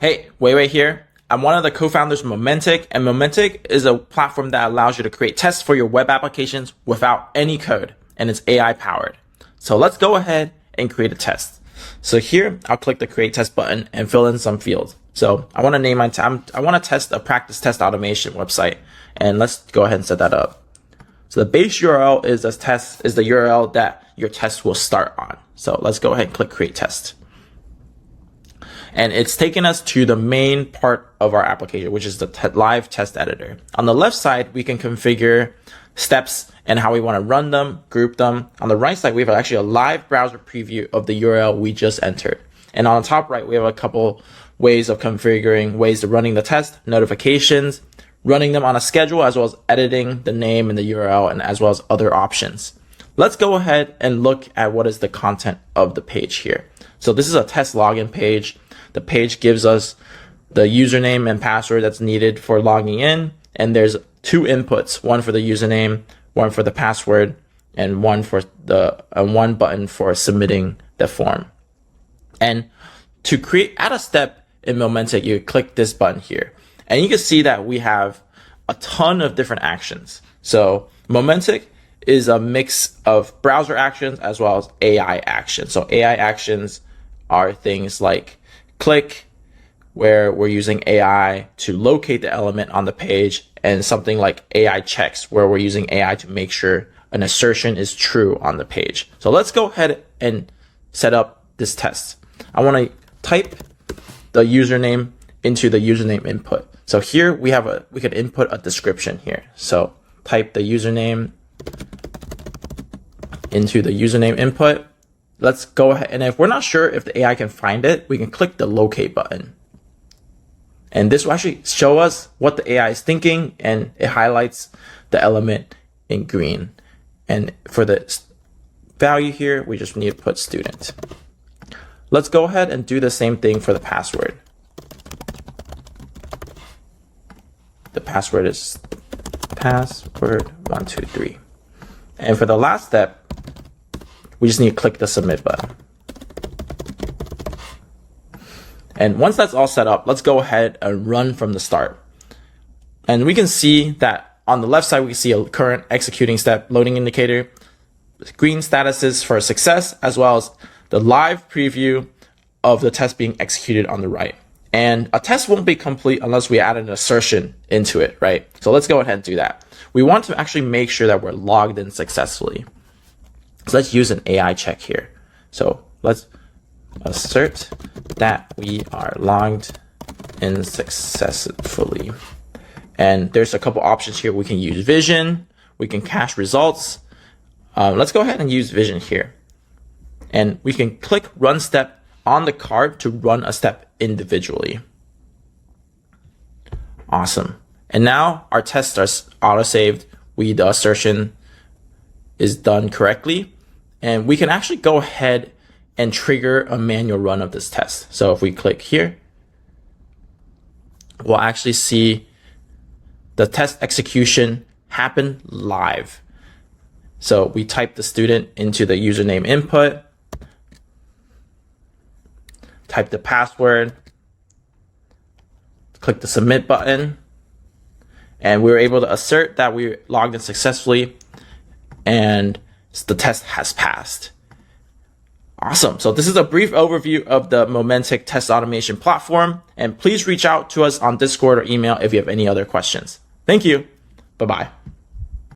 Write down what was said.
Hey, Wei here. I'm one of the co-founders of Momentic, and Momentic is a platform that allows you to create tests for your web applications without any code, and it's AI powered. So let's go ahead and create a test. So here, I'll click the create test button and fill in some fields. So I want to name I want to test a practice test automation website, and let's go ahead and set that up. So the base URL is the URL that your test will start on. So let's go ahead and click create test. And it's taken us to the main part of our application, which is the live test editor. On the left side, we can configure steps and how we want to run them, group them. On the right side, we have actually a live browser preview of the URL we just entered. And on the top right, we have a couple ways of configuring ways of running the test, notifications, running them on a schedule, as well as editing the name and the URL, and as well as other options. Let's go ahead and look at what is the content of the page here. So this is a test login page. The page gives us the username and password that's needed for logging in. And there's two inputs, one for the username, one for the password, and one button for submitting the form. And to add a step in Momentic, you click this button here. And you can see that we have a ton of different actions. So Momentic is a mix of browser actions as well as AI actions. So AI actions are things like click, where we're using AI to locate the element on the page, and something like AI checks, where we're using AI to make sure an assertion is true on the page. So let's go ahead and set up this test. I want to type the username into the username input. So here we could input a description here. So type the username into the username input. Let's go ahead, and if we're not sure if the AI can find it, we can click the locate button. And this will actually show us what the AI is thinking, and it highlights the element in green. And for the value here, we just need to put student. Let's go ahead and do the same thing for the password. The password is password123. And for the last step, we just need to click the submit button. And once that's all set up, let's go ahead and run from the start. And we can see that on the left side, we can see a current executing step loading indicator, green statuses for success, as well as the live preview of the test being executed on the right. And a test won't be complete unless we add an assertion into it, right? So let's go ahead and do that. We want to actually make sure that we're logged in successfully. So let's use an AI check here. So let's assert that we are logged in successfully. And there's a couple options here. We can use vision, we can cache results. Let's go ahead and use vision here. And we can click run step on the card to run a step individually. Awesome. And now our tests are auto-saved. The assertion is done correctly. And we can actually go ahead and trigger a manual run of this test. So if we click here, we'll actually see the test execution happen live. So we type the student into the username input, type the password, click the submit button, and we were able to assert that we logged in successfully and the test has passed. Awesome. So this is a brief overview of the Momentic test automation platform, and please reach out to us on Discord or email if you have any other questions. Thank you. Bye-bye.